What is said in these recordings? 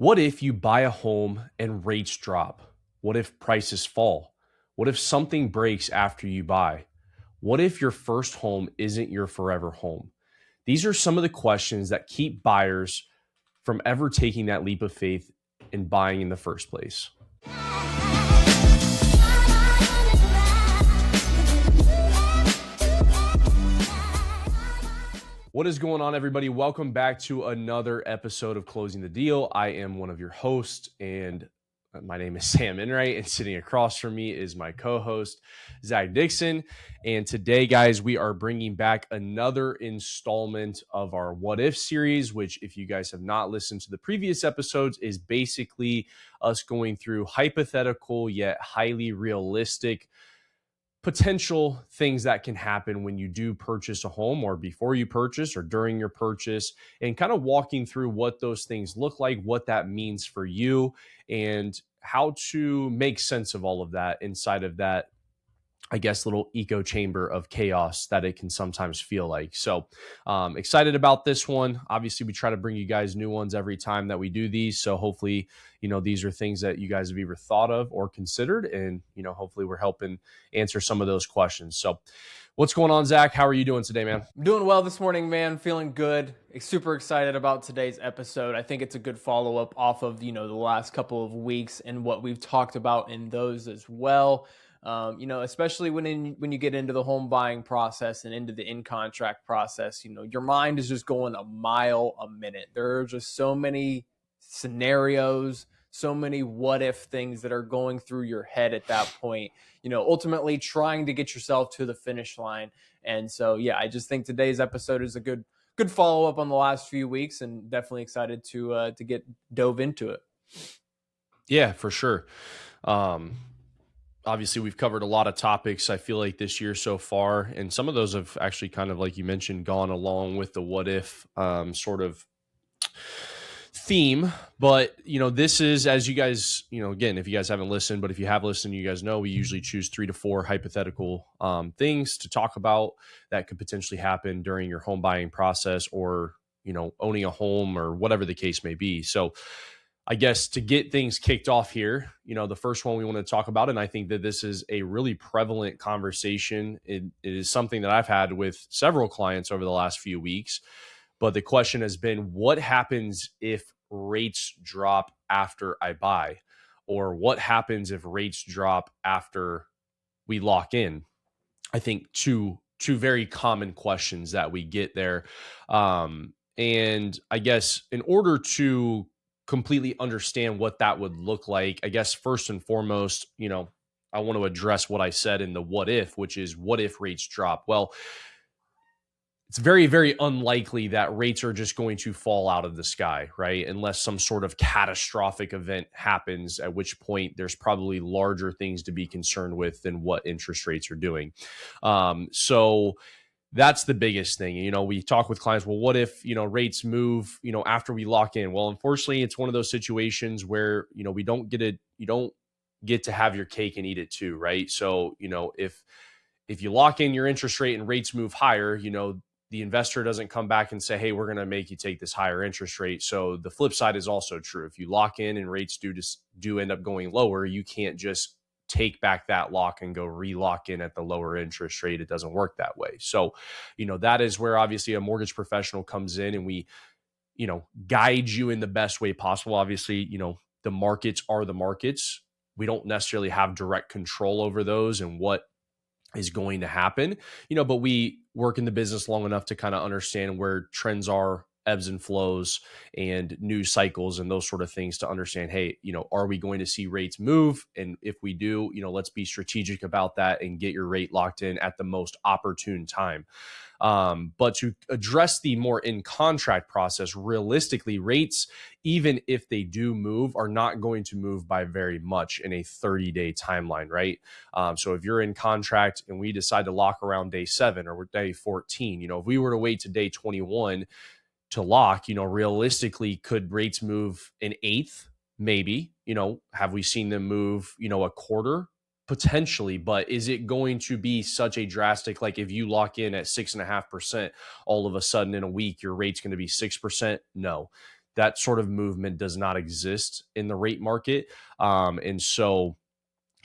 What if you buy a home and rates drop? What if prices fall? What if something breaks after you buy? What if your first home isn't your forever home? These are some of the questions that keep buyers from ever taking that leap of faith and buying in the first place. What is going on, everybody? Welcome back to another episode of Closing the Deal. I am one of your hosts, and my name is Sam Enright, and sitting across from me is my co-host, Zach Dixon. And today, guys, we are bringing back another installment of our What If series, which, if you guys have not listened to the previous episodes, is basically us going through hypothetical yet highly realistic potential things that can happen when you do purchase a home, or before you purchase, or during your purchase, and kind of walking through what those things look like, what that means for you, and how to make sense of all of that inside of that, I guess, little echo chamber of chaos that it can sometimes feel like. So excited about this one. Obviously, we try to bring you guys new ones every time that we do these. So hopefully, these are things that you guys have either thought of or considered. And, hopefully we're helping answer some of those questions. So what's going on, Zach? How are you doing today, man? I'm doing well this morning, man. Feeling good. Super excited about today's episode. I think it's a good follow-up off of, the last couple of weeks and what we've talked about in those as well. Especially when you get into the home buying process and into the in-contract process, your mind is just going a mile a minute. There are just so many scenarios, so many what if things that are going through your head at that point, ultimately trying to get yourself to the finish line. And so, yeah, I just think today's episode is a good follow-up on the last few weeks, and definitely excited to get dove into it. Yeah, for sure. Obviously, we've covered a lot of topics, I feel like, this year so far. And some of those have actually kind of, like you mentioned, gone along with the what if sort of theme. But, this is, as you guys, again, if you guys haven't listened, but if you have listened, you guys know we usually choose 3 to 4 hypothetical things to talk about that could potentially happen during your home buying process, or, owning a home, or whatever the case may be. So I guess to get things kicked off here, the first one we want to talk about, and I think that this is a really prevalent conversation. It is something that I've had with several clients over the last few weeks. But the question has been, what happens if rates drop after I buy? Or what happens if rates drop after we lock in? I think two very common questions that we get there. And I guess in order to completely understand what that would look like, I guess first and foremost, I want to address what I said in the what if, which is, what if rates drop? Well, it's very, very unlikely that rates are just going to fall out of the sky, right? Unless some sort of catastrophic event happens, at which point there's probably larger things to be concerned with than what interest rates are doing. So that's the biggest thing. We talk with clients, well, what if, rates move, after we lock in? Well, unfortunately, it's one of those situations where, you don't get to have your cake and eat it too, right? So, if you lock in your interest rate and rates move higher, the investor doesn't come back and say, hey, we're going to make you take this higher interest rate. So the flip side is also true. If you lock in and rates do end up going lower, you can't just take back that lock and go re-lock in at the lower interest rate. It doesn't work that way. So, that is where obviously a mortgage professional comes in, and we, guide you in the best way possible. Obviously, the markets are the markets. We don't necessarily have direct control over those and what is going to happen, but we work in the business long enough to kind of understand where trends are, ebbs and flows, and news cycles, and those sort of things, to understand, hey, are we going to see rates move? And if we do, let's be strategic about that and get your rate locked in at the most opportune time. But to address the more in contract process, realistically, rates, even if they do move, are not going to move by very much in a 30-day timeline, right? So if you're in contract and we decide to lock around day 7 or day 14, if we were to wait to day 21 to lock, realistically, could rates move an eighth? Maybe. Have we seen them move, a quarter? Potentially, but is it going to be such a drastic, like if you lock in at 6.5%, all of a sudden in a week, your rate's going to be 6%? No. that sort of movement does not exist in the rate market. And so,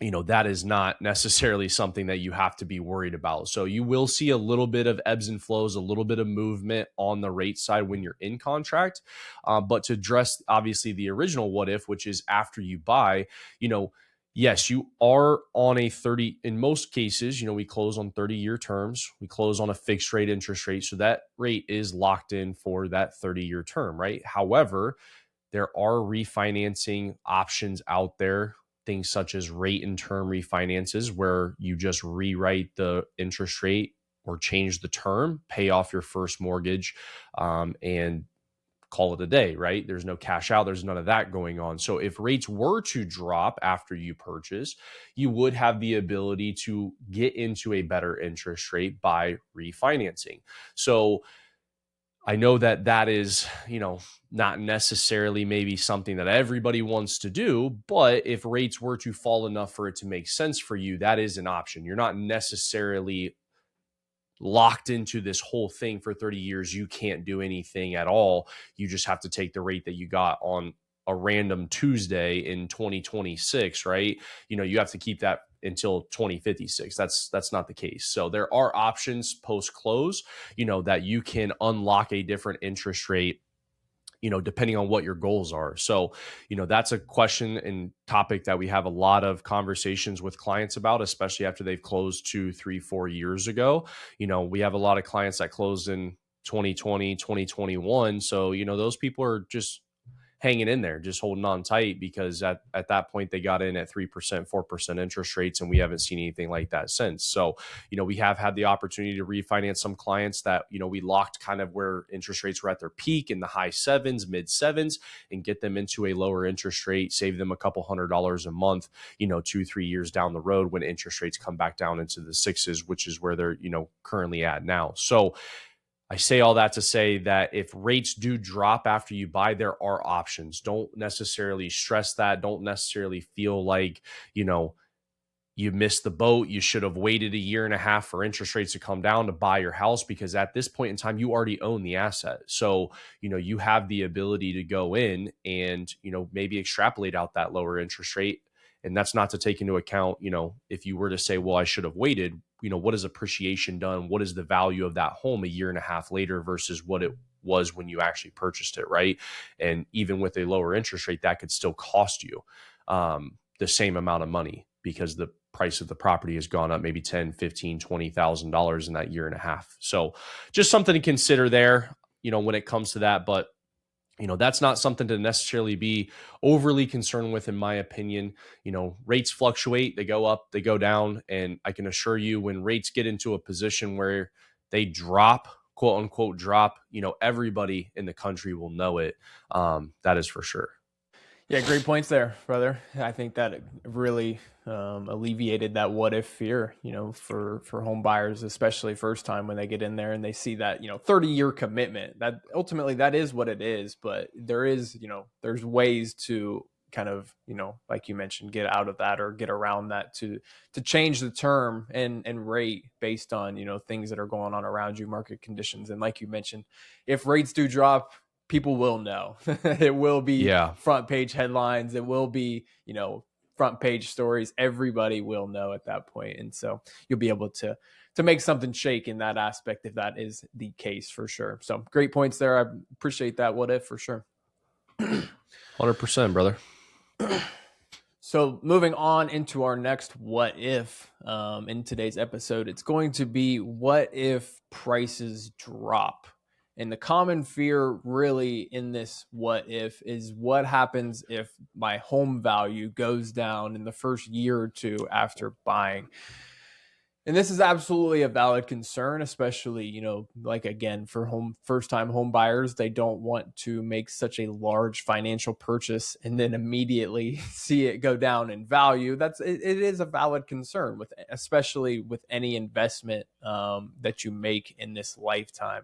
that is not necessarily something that you have to be worried about. So you will see a little bit of ebbs and flows, a little bit of movement on the rate side when you're in contract. But to address obviously the original what if, which is after you buy, yes, you are on a 30, in most cases, we close on 30-year terms. We close on a fixed rate interest rate. So that rate is locked in for that 30-year term, right? However, there are refinancing options out there, things such as rate and term refinances, where you just rewrite the interest rate or change the term, pay off your first mortgage, and call it a day, right? There's no cash out. There's none of that going on. So if rates were to drop after you purchase, you would have the ability to get into a better interest rate by refinancing. So I know that that is, not necessarily maybe something that everybody wants to do, but if rates were to fall enough for it to make sense for you, that is an option. You're not necessarily locked into this whole thing for 30 years. You can't do anything at all. You just have to take the rate that you got on a random Tuesday in 2026, right? You have to keep that until 2056. That's not the case. So there are options post close, that you can unlock a different interest rate, depending on what your goals are. So, that's a question and topic that we have a lot of conversations with clients about, especially after they've closed 2, 3, 4 years ago. We have a lot of clients that closed in 2020, 2021. So, those people are just hanging in there, just holding on tight, because at that point they got in at 3%, 4% interest rates, and we haven't seen anything like that since. So, we have had the opportunity to refinance some clients that, we locked kind of where interest rates were at their peak in the high sevens, mid sevens, and get them into a lower interest rate, save them a couple $100 a month, 2, 3 years down the road when interest rates come back down into the sixes, which is where they're, currently at now. So, I say all that to say that if rates do drop after you buy, there are options. Don't necessarily stress that. Don't necessarily feel like, you missed the boat. You should have waited a year and a half for interest rates to come down to buy your house, because at this point in time, you already own the asset. So, you have the ability to go in and, maybe extrapolate out that lower interest rate. And that's not to take into account, if you were to say, well, I should have waited, what is appreciation done? What is the value of that home a year and a half later versus what it was when you actually purchased it, right? And even with a lower interest rate, that could still cost you the same amount of money, because the price of the property has gone up maybe $10, $15, $20,000 in that year and a half. So just something to consider there, when it comes to that. But that's not something to necessarily be overly concerned with, in my opinion. Rates fluctuate, they go up, they go down. And I can assure you, when rates get into a position where they drop, quote unquote drop, everybody in the country will know it. That is for sure. Yeah, great points there, brother. I think that really alleviated that what if fear, for home buyers, especially first time, when they get in there and they see that, 30-year commitment. That ultimately that is what it is, but there's ways to kind of, like you mentioned, get out of that or get around that to change the term and rate based on, things that are going on around you, market conditions. And like you mentioned, if rates do drop, people will know. It will be front page headlines. It will be, front page stories. Everybody will know at that point. And so you'll be able to make something shake in that aspect if that is the case, for sure. So great points there. I appreciate that what if, for sure. 100%, brother. So moving on into our next what if in today's episode, it's going to be what if prices drop. And the common fear really in this what if is what happens if my home value goes down in the first year or two after buying. And this is absolutely a valid concern, especially, like again, for first time home buyers, they don't want to make such a large financial purchase and then immediately see it go down in value. It is a valid concern, especially with any investment that you make in this lifetime.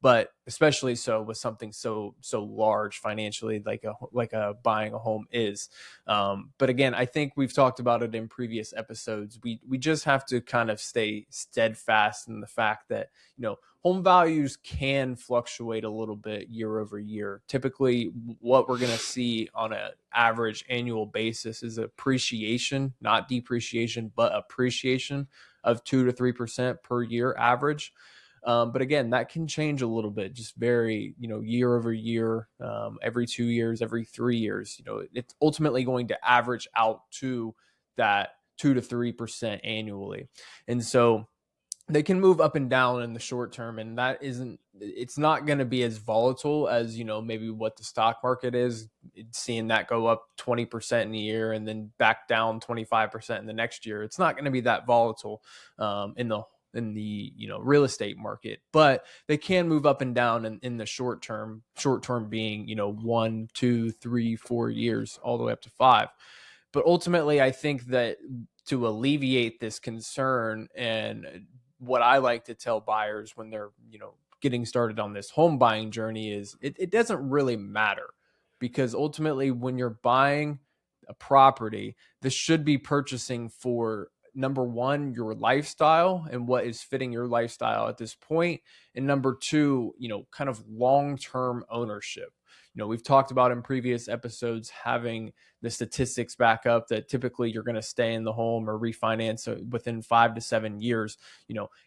but especially so with something so large financially, like a buying a home is. But again, I think we've talked about it in previous episodes. We just have to kind of stay steadfast in the fact that, home values can fluctuate a little bit year over year. Typically, what we're going to see on an average annual basis is appreciation, not depreciation, but appreciation of 2 to 3% per year average. But again, that can change a little bit, just vary, year over year, every 2 years, every 3 years. It's ultimately going to average out to that 2 to 3% annually. And so they can move up and down in the short term, and it's not going to be as volatile as, maybe what the stock market is, seeing that go up 20% in a year and then back down 25% in the next year. It's not going to be that volatile in the real estate market, but they can move up and down in the short term being 1, 2, 3, 4 years all the way up to 5. But ultimately, I think that to alleviate this concern, and what I like to tell buyers when they're, getting started on this home buying journey, is it doesn't really matter, because ultimately when you're buying a property, this should be purchasing for, number one, your lifestyle and what is fitting your lifestyle at this point, and number two, kind of long-term ownership. We've talked about in previous episodes having the statistics back up that typically you're going to stay in the home or refinance within 5 to 7 years.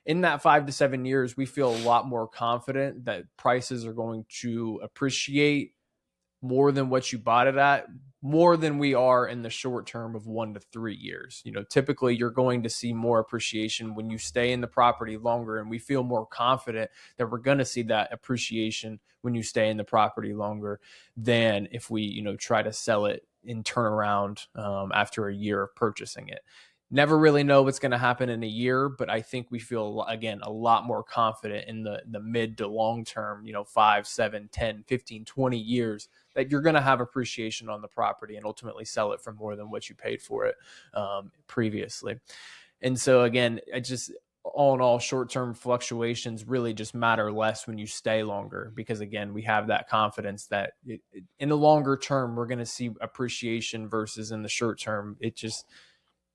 In that 5 to 7 years, we feel a lot more confident that prices are going to appreciate more than what you bought it at, more than we are in the short term of 1 to 3 years. Typically you're going to see more appreciation when you stay in the property longer, and we feel more confident that we're going to see that appreciation when you stay in the property longer than if we, try to sell it in turnaround after a year of purchasing it. Never really know what's going to happen in a year, but I think we feel, again, a lot more confident in the mid to long term, 5, 7, 10, 15, 20 years, that you're going to have appreciation on the property and ultimately sell it for more than what you paid for it previously. And so again, all in all, short-term fluctuations really just matter less when you stay longer, because again, we have that confidence that in the longer term, we're going to see appreciation, versus in the short term,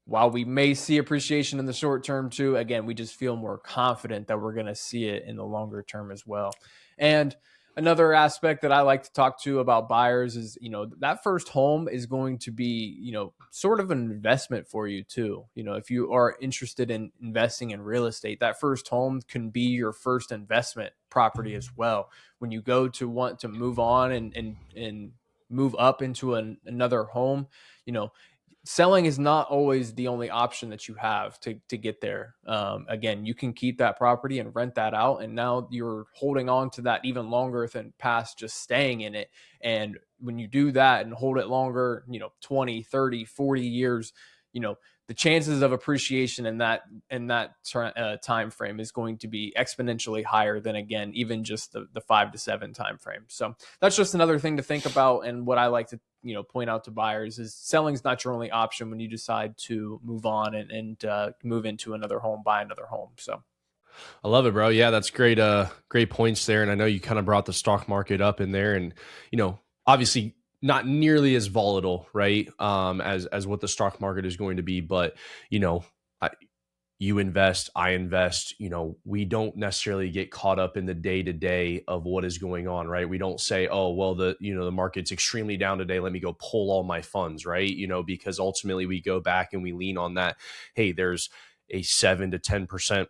while we may see appreciation in the short term too, again, we just feel more confident that we're going to see it in the longer term as well. And another aspect that I like to talk to about buyers is, that first home is going to be, sort of an investment for you too. If you are interested in investing in real estate, that first home can be your first investment property as well. When you go to want to move on and move up into another home, selling is not always the only option that you have to get there. Again, you can keep that property and rent that out, and now you're holding on to that even longer than past just staying in it. And when you do that and hold it longer, 20, 30, 40 years, the chances of appreciation in that time frame is going to be exponentially higher than, again, even just the 5 to 7 time frame. So that's just another thing to think about. And what I like to point out to buyers is selling is not your only option when you decide to move on and move into another home, buy another home. So I love it, bro. Yeah, that's great. Great points there. And I know you kind of brought the stock market up in there, and obviously not nearly as volatile, right? As what the stock market is going to be, but I, you invest, I invest, we don't necessarily get caught up in the day to day of what is going on, right? We don't say, oh, well, the market's extremely down today, let me go pull all my funds, right? Because ultimately we go back and we lean on that. Hey, there's a 7 to 10%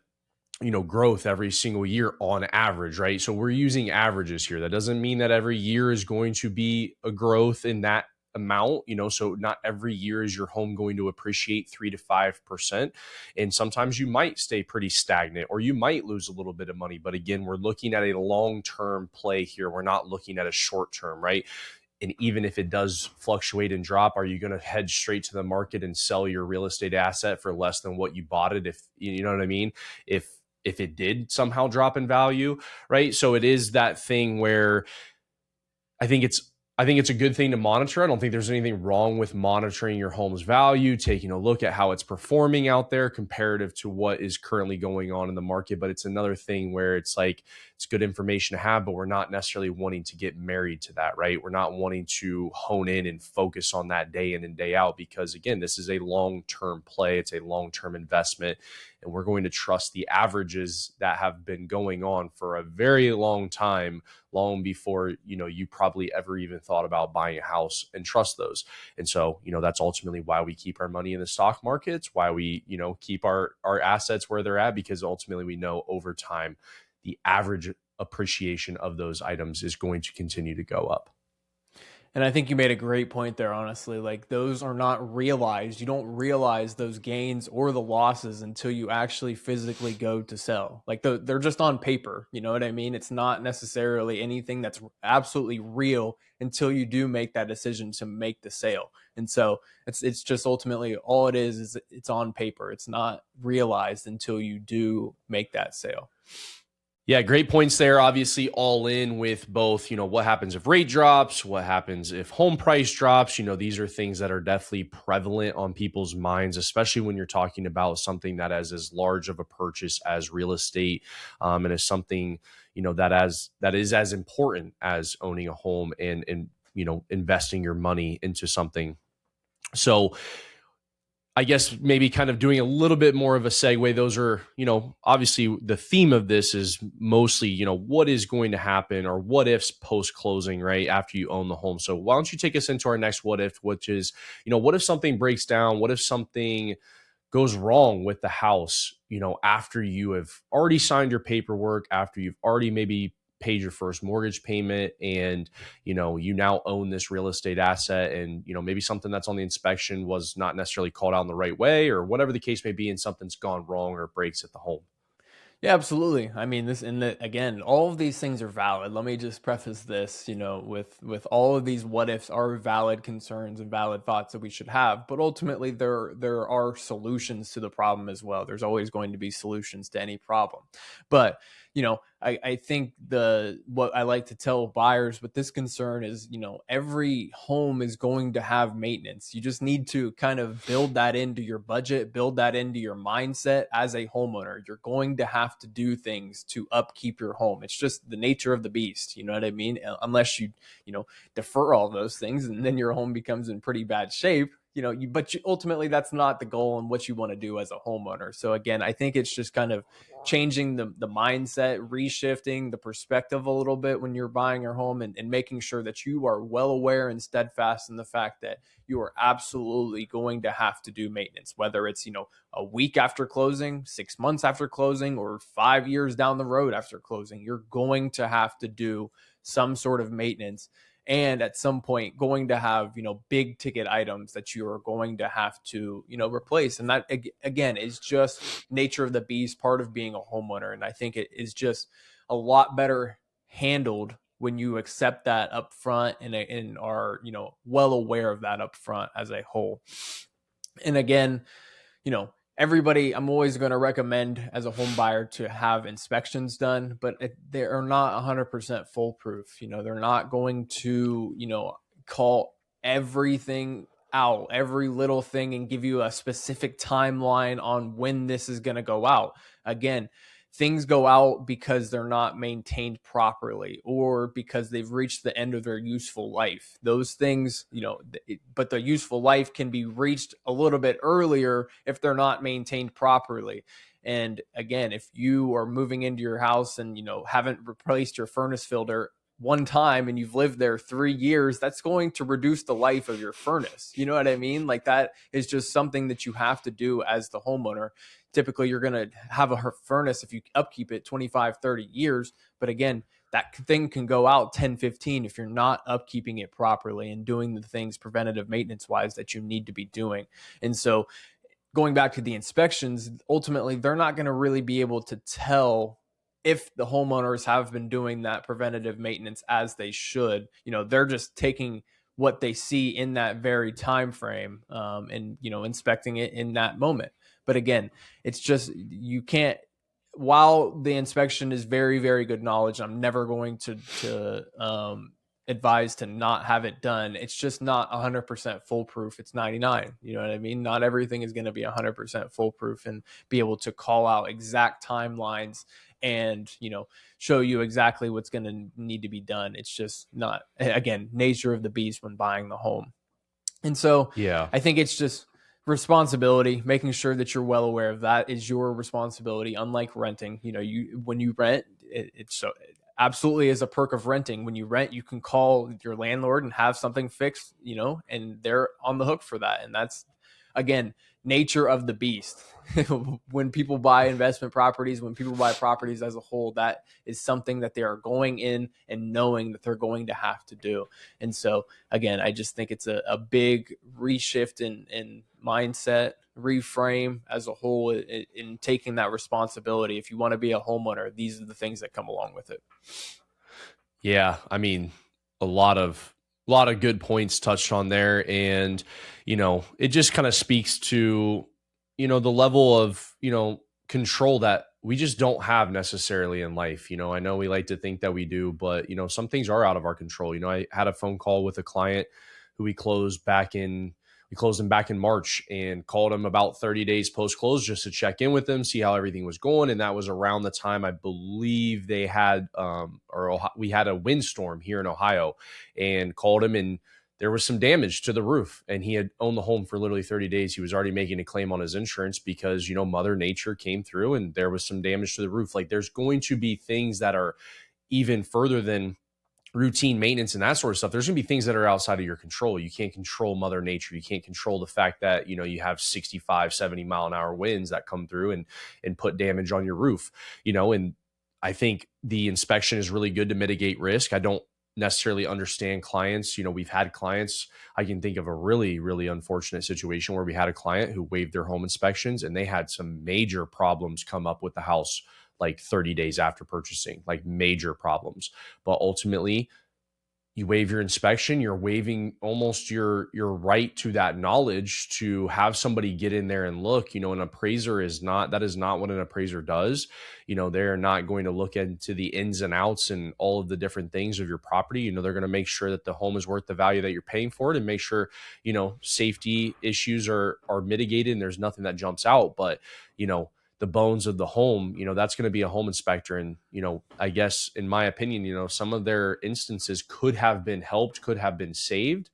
growth every single year on average, right? So we're using averages here. That doesn't mean that every year is going to be a growth in that amount, so not every year is your home going to appreciate 3 to 5%. And sometimes you might stay pretty stagnant, or you might lose a little bit of money. But again, we're looking at a long-term play here. We're not looking at a short-term, right? And even if it does fluctuate and drop, are you going to head straight to the market and sell your real estate asset for less than what you bought it? If you know what I mean? If it did somehow drop in value, right? So it is that thing where I think I think it's a good thing to monitor. I don't think there's anything wrong with monitoring your home's value, taking a look at how it's performing out there comparative to what is currently going on in the market. But it's another thing where it's like, it's good information to have, but we're not necessarily wanting to get married to that, right? We're not wanting to hone in and focus on that day in and day out, because again, this is a long-term play. It's a long-term investment. And we're going to trust the averages that have been going on for a very long time, long before, you probably ever even thought about buying a house, and trust those. And so, that's ultimately why we keep our money in the stock markets, why we, keep our assets where they're at, because ultimately we know over time, the average appreciation of those items is going to continue to go up. And I think you made a great point there, honestly. Like, those are not realized. You don't realize those gains or the losses until you actually physically go to sell. Like, they're just on paper. You know what I mean? It's not necessarily anything that's absolutely real until you do make that decision to make the sale. And so it's just ultimately all it is it's on paper. It's not realized until you do make that sale. Yeah, great points there. Obviously, all in with both, what happens if rate drops, what happens if home price drops. These are things that are definitely prevalent on people's minds, especially when you're talking about something that is as large of a purchase as real estate, and is something, that is as important as owning a home and investing your money into something. So, I guess maybe kind of doing a little bit more of a segue. Those are, obviously the theme of this is mostly, what is going to happen or what ifs post closing, right? After you own the home. So why don't you take us into our next what if, which is, what if something breaks down? What if something goes wrong with the house, after you have already signed your paperwork, after you've already maybe paid your first mortgage payment, and you now own this real estate asset, and maybe something that's on the inspection was not necessarily called out in the right way, or whatever the case may be, and something's gone wrong or breaks at the home. Yeah, absolutely. I mean, again, all of these things are valid. Let me just preface this, with all of these what ifs are valid concerns and valid thoughts that we should have, but ultimately there are solutions to the problem as well. There's always going to be solutions to any problem. But, I think what I like to tell buyers with this concern is, every home is going to have maintenance. You just need to kind of build that into your budget, build that into your mindset as a homeowner. You're going to have to do things to upkeep your home. It's just the nature of the beast. You know what I mean? Unless you defer all those things, and then your home becomes in pretty bad shape. But ultimately that's not the goal and what you want to do as a homeowner. So again, I think it's just kind of changing the mindset, reshifting the perspective a little bit when you're buying your home, and making sure that you are well aware and steadfast in the fact that you are absolutely going to have to do maintenance, whether it's, a week after closing, 6 months after closing, or 5 years down the road after closing. You're going to have to do some sort of maintenance, and at some point going to have big ticket items that you are going to have to replace. And that again is just nature of the beast, part of being a homeowner. And I think it is just a lot better handled when you accept that up front, and are well aware of that up front as a whole. And again, everybody, I'm always going to recommend as a home buyer to have inspections done, but they are not 100% foolproof. They're not going to, call everything out, every little thing, and give you a specific timeline on when this is going to go out. Again, things go out because they're not maintained properly, or because they've reached the end of their useful life. Those things, but the useful life can be reached a little bit earlier if they're not maintained properly. And again, if you are moving into your house and haven't replaced your furnace filter one time and you've lived there 3 years, that's going to reduce the life of your furnace. You know what I mean? Like, that is just something that you have to do as the homeowner. Typically, you're going to have a furnace, if you upkeep it, 25, 30 years. But again, that thing can go out 10, 15 if you're not upkeeping it properly and doing the things preventative maintenance wise that you need to be doing. And so, going back to the inspections, ultimately, they're not going to really be able to tell if the homeowners have been doing that preventative maintenance as they should. They're just taking what they see in that very time frame, and inspecting it in that moment. But again, it's just, you can't, while the inspection is very, very good knowledge, I'm never going to advised to not have it done. It's just not 100% foolproof. It's 99. You know what I mean? Not everything is going to be 100% foolproof, and be able to call out exact timelines and, show you exactly what's going to need to be done. It's just not, again, nature of the beast when buying the home. And so Yeah. I think it's just responsibility, making sure that you're well aware of that is your responsibility. Unlike renting, when you rent, it's so absolutely is a perk of renting. When you rent, you can call your landlord and have something fixed, and they're on the hook for that. And that's, again, nature of the beast. When people buy investment properties, when people buy properties as a whole, that is something that they are going in and knowing that they're going to have to do. And so, again, I just think it's a big reshift in mindset, reframe as a whole, in taking that responsibility. If you want to be a homeowner, these are the things that come along with it. Yeah, I mean, a lot of good points touched on there, and it just kind of speaks to the level of control that we just don't have necessarily in life. I know we like to think that we do, but some things are out of our control. I had a phone call with a client who we closed him back in March, and called him about 30 days post close just to check in with him, see how everything was going. And that was around the time I believe they had, we had a windstorm here in Ohio, and called him, and there was some damage to the roof, and he had owned the home for literally 30 days. He was already making a claim on his insurance because, Mother Nature came through and there was some damage to the roof. Like, there's going to be things that are even further than routine maintenance and that sort of stuff. There's going to be things that are outside of your control. You can't control Mother Nature. You can't control the fact that, you have 65, 70-mile-an-hour winds that come through and put damage on your roof, and I think the inspection is really good to mitigate risk. I don't necessarily understand clients. We've had clients, I can think of a really, really unfortunate situation where we had a client who waived their home inspections, and they had some major problems come up with the house like 30 days after purchasing, like major problems. But ultimately, you waive your inspection, you're waiving almost your right to that knowledge to have somebody get in there and look. An appraiser that is not what an appraiser does. They're not going to look into the ins and outs and all of the different things of your property. They're going to make sure that the home is worth the value that you're paying for it, and make sure safety issues are mitigated and there's nothing that jumps out. But the bones of the home, that's going to be a home inspector. And, I guess in my opinion, some of their instances could have been helped, could have been saved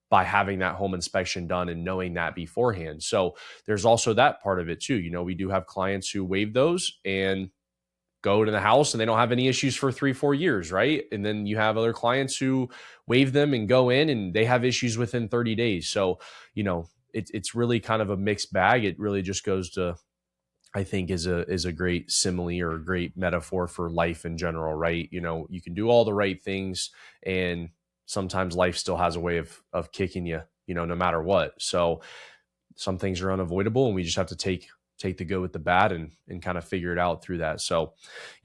by having that home inspection done and knowing that beforehand. So there's also that part of it too. We do have clients who waive those and go to the house and they don't have any issues for 3-4 years. Right. And then you have other clients who waive them and go in and they have issues within 30 days. So, it's really kind of a mixed bag. It really just goes to, I think, is a great simile or a great metaphor for life in general, right? You can do all the right things, and sometimes life still has a way of kicking you, no matter what. So some things are unavoidable, and we just have to take the good with the bad and kind of figure it out through that. So,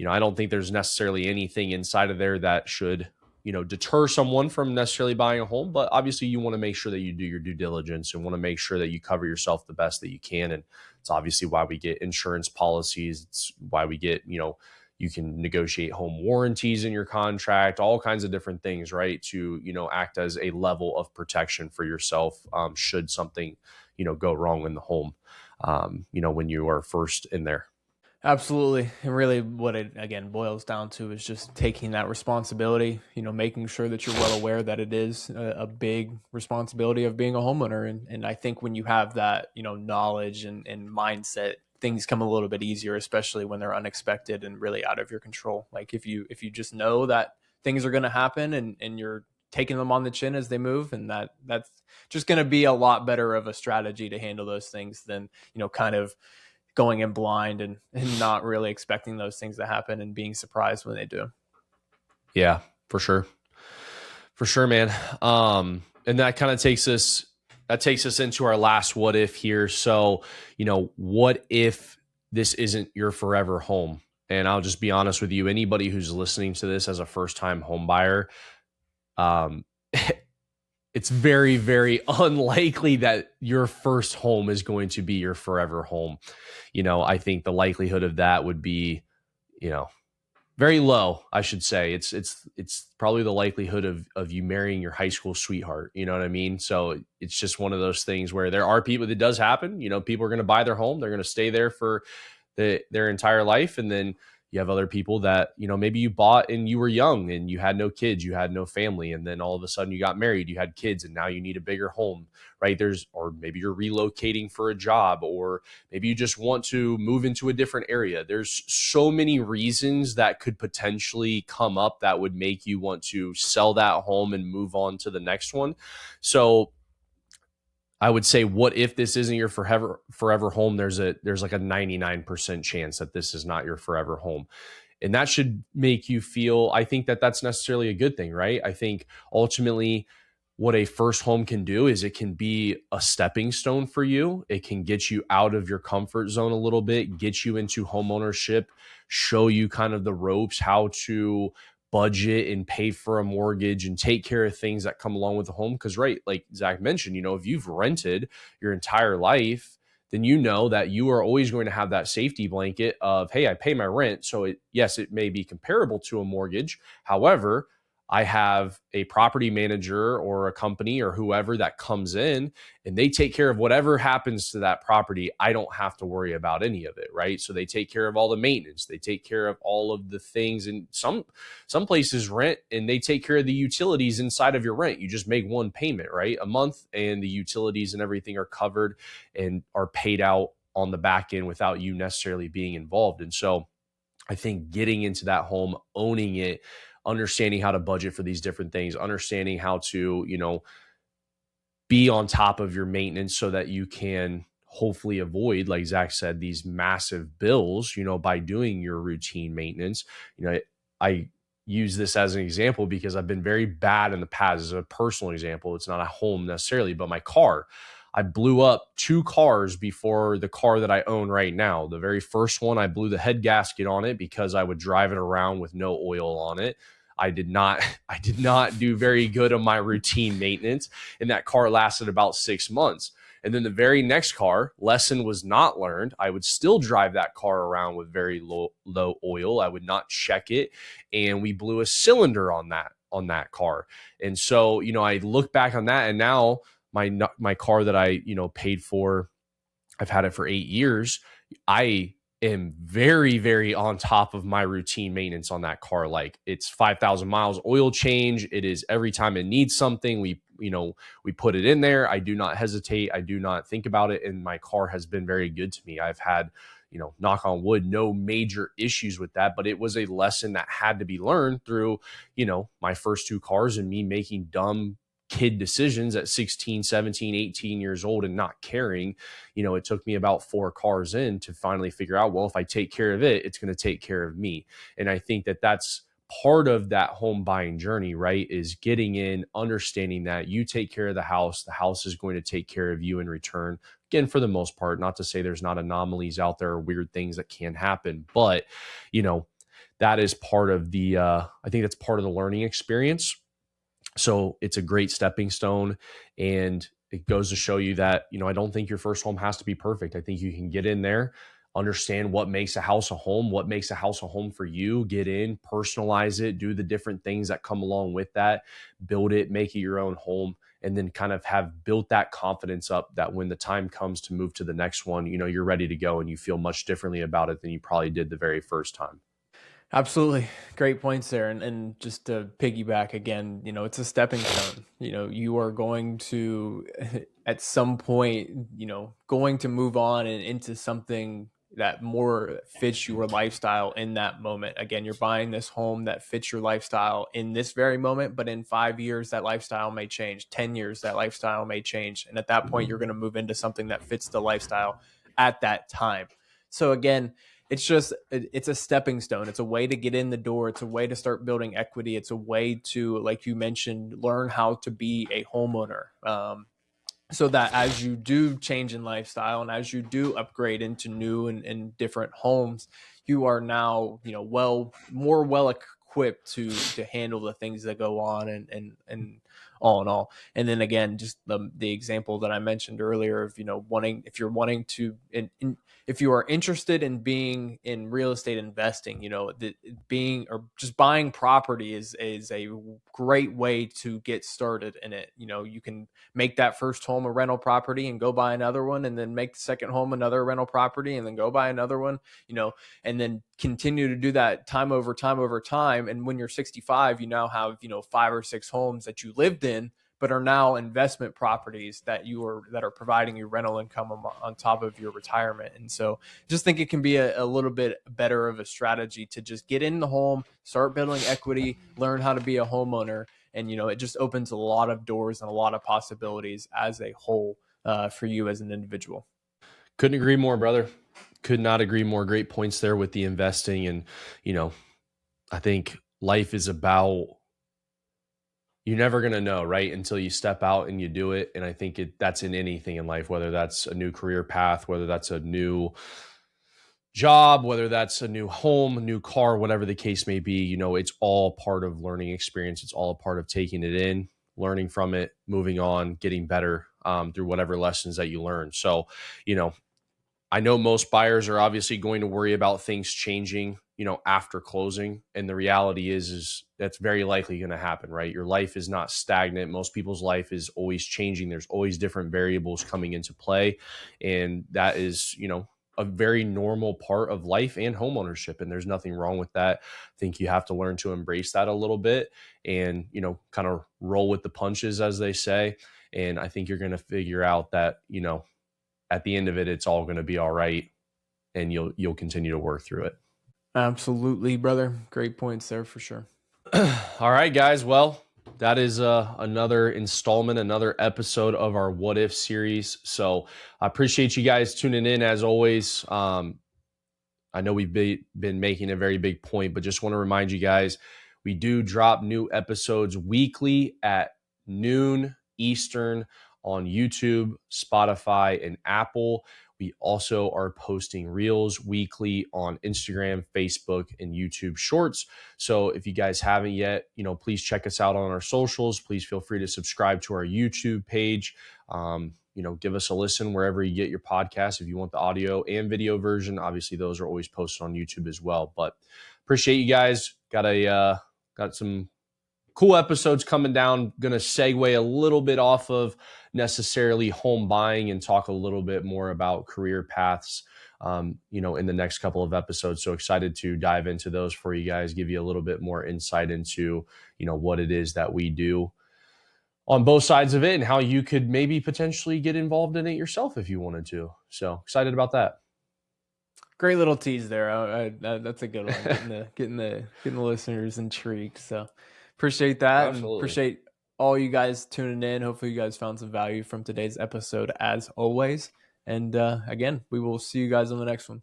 I don't think there's necessarily anything inside of there that should, deter someone from necessarily buying a home. But obviously you want to make sure that you do your due diligence and want to make sure that you cover yourself the best that you can. And it's obviously why we get insurance policies. It's why we get, you can negotiate home warranties in your contract, all kinds of different things, right? To, act as a level of protection for yourself, should something, go wrong in the home, when you are first in there. Absolutely. And really what it, again, boils down to is just taking that responsibility, making sure that you're well aware that it is a big responsibility of being a homeowner. And I think when you have that, knowledge and mindset, things come a little bit easier, especially when they're unexpected and really out of your control. Like if you just know that things are going to happen, and you're taking them on the chin as they move, and that's just going to be a lot better of a strategy to handle those things than, kind of going in blind and not really expecting those things to happen and being surprised when they do. Yeah, for sure. For sure, man. And that kind of takes us into our last what if here. So, what if this isn't your forever home? And I'll just be honest with you, anybody who's listening to this as a first-time home buyer, it's very, very unlikely that your first home is going to be your forever home. I think the likelihood of that would be, very low, I should say. It's probably the likelihood of you marrying your high school sweetheart. You know what I mean? So it's just one of those things where there are people that does happen. You know, people are going to buy their home, they're going to stay there for their entire life, and then you have other people that, you know, maybe you bought and you were young and you had no kids, you had no family, and then all of a sudden you got married, you had kids, and now you need a bigger home, right? Or maybe you're relocating for a job, or maybe you just want to move into a different area. There's so many reasons that could potentially come up that would make you want to sell that home and move on to the next one. So I would say, what if this isn't your forever home? There's like a 99% chance that this is not your forever home. And that should make you feel, I think that that's necessarily a good thing, right? I think ultimately what a first home can do is it can be a stepping stone for you. It can get you out of your comfort zone a little bit, get you into home ownership, show you kind of the ropes, how to budget and pay for a mortgage and take care of things that come along with the home. Because, right, like Zach mentioned, you know, if you've rented your entire life, then you know that you are always going to have that safety blanket of, hey, I pay my rent. So yes, it may be comparable to a mortgage. However, I have a property manager or a company or whoever that comes in and they take care of whatever happens to that property. I don't have to worry about any of it, right? So they take care of all the maintenance. They take care of all of the things. And some places rent and they take care of the utilities inside of your rent. You just make one payment, right? A month, and the utilities and everything are covered and are paid out on the back end without you necessarily being involved. And so I think getting into that home, owning it, understanding how to budget for these different things, understanding how to, you know, be on top of your maintenance so that you can hopefully avoid, like Zach said, these massive bills, you know, by doing your routine maintenance. You know, I use this as an example because I've been very bad in the past. As a personal example, it's not a home necessarily, but my car. I blew up two cars before the car that I own right now. The very first one, I blew the head gasket on it because I would drive it around with no oil on it. I did not I did not do very good on my routine maintenance, and that car lasted about 6 months. And then the very next car, lesson was not learned. I would still drive that car around with very low oil. I would not check it, and we blew a cylinder on that car. And so, you know, I look back on that, and now my car that I, you know, paid for, I've had it for 8 years. I am very, very on top of my routine maintenance on that car. Like, it's 5,000 miles oil change. It is every time it needs something, we put it in there. I do not hesitate. I do not think about it. And my car has been very good to me. I've had, you know, knock on wood, no major issues with that, but it was a lesson that had to be learned through, you know, my first two cars and me making dumb kid decisions at 16, 17, 18 years old and not caring. You know, it took me about four cars in to finally figure out, well, if I take care of it, it's going to take care of me. And I think that that's part of that home buying journey, right? Is getting in, understanding that you take care of the house is going to take care of you in return. Again, for the most part, not to say there's not anomalies out there or weird things that can happen, but, you know, that is part of I think that's part of the learning experience. So it's a great stepping stone, and it goes to show you that, you know, I don't think your first home has to be perfect. I think you can get in there, understand what makes a house a home, what makes a house a home for you, get in, personalize it, do the different things that come along with that, build it, make it your own home, and then kind of have built that confidence up that when the time comes to move to the next one, you know, you're ready to go and you feel much differently about it than you probably did the very first time. Absolutely. Great points there. And just to piggyback again, you know, it's a stepping stone. You know, you are going to, at some point, you know, going to move on and into something that more fits your lifestyle in that moment. Again, you're buying this home that fits your lifestyle in this very moment, but in 5 years, that lifestyle may change. 10 years, that lifestyle may change. And at that point, you're going to move into something that fits the lifestyle at that time. So again, it's a stepping stone. It's a way to get in the door. It's a way to start building equity. It's a way to, like you mentioned, learn how to be a homeowner. So that as you do change in lifestyle and as you do upgrade into new and different homes, you are now, you know, more well equipped to handle the things that go on and all in all. And then again, just the example that I mentioned earlier of, if you're wanting to, if you are interested in being in real estate investing, being or just buying property is a great way to get started in it. You can make that first home a rental property and go buy another one, and then make the second home another rental property and then go buy another one, and then continue to do that time over time over time. And when you're 65, you now have, 5 or 6 homes that you lived in, but are now investment properties that are providing you rental income on top of your retirement. And so just think it can be a little bit better of a strategy to just get in the home, start building equity, learn how to be a homeowner. And, it just opens a lot of doors and a lot of possibilities as a whole for you as an individual. Couldn't agree more, brother. Could not agree more. Great points there with the investing. And, I think life is about, you're never going to know, right, until you step out and you do it. And I think that's in anything in life, whether that's a new career path, whether that's a new job, whether that's a new home, a new car, whatever the case may be. It's all part of learning experience. It's all a part of taking it in, learning from it, moving on, getting better through whatever lessons that you learn. So, I know most buyers are obviously going to worry about things changing, after closing. And the reality is that's very likely going to happen, right? Your life is not stagnant. Most people's life is always changing. There's always different variables coming into play. And that is, a very normal part of life and homeownership. And there's nothing wrong with that. I think you have to learn to embrace that a little bit and, kind of roll with the punches, as they say. And I think you're going to figure out that, at the end of it, it's all going to be all right, and you'll continue to work through it. Absolutely, brother. Great points there for sure. All right, guys. Well, that is another installment, another episode of our What If series. So I appreciate you guys tuning in as always. I know we've been making a very big point, but just want to remind you guys, we do drop new episodes weekly at noon Eastern on YouTube, Spotify, and Apple. We also are posting reels weekly on Instagram, Facebook, and YouTube Shorts. So if you guys haven't yet, please check us out on our socials. Please feel free to subscribe to our YouTube page. Give us a listen wherever you get your podcasts. If you want the audio and video version, obviously those are always posted on YouTube as well. But appreciate you guys. Got some cool episodes coming down. Going to segue a little bit off of necessarily home buying and talk a little bit more about career paths, in the next couple of episodes. So excited to dive into those for you guys, give you a little bit more insight into, what it is that we do on both sides of it and how you could maybe potentially get involved in it yourself if you wanted to. So excited about that. Great little tease there. That's a good one. Getting the listeners intrigued. So appreciate that. Absolutely. And appreciate all you guys tuning in. Hopefully you guys found some value from today's episode as always. And again, we will see you guys on the next one.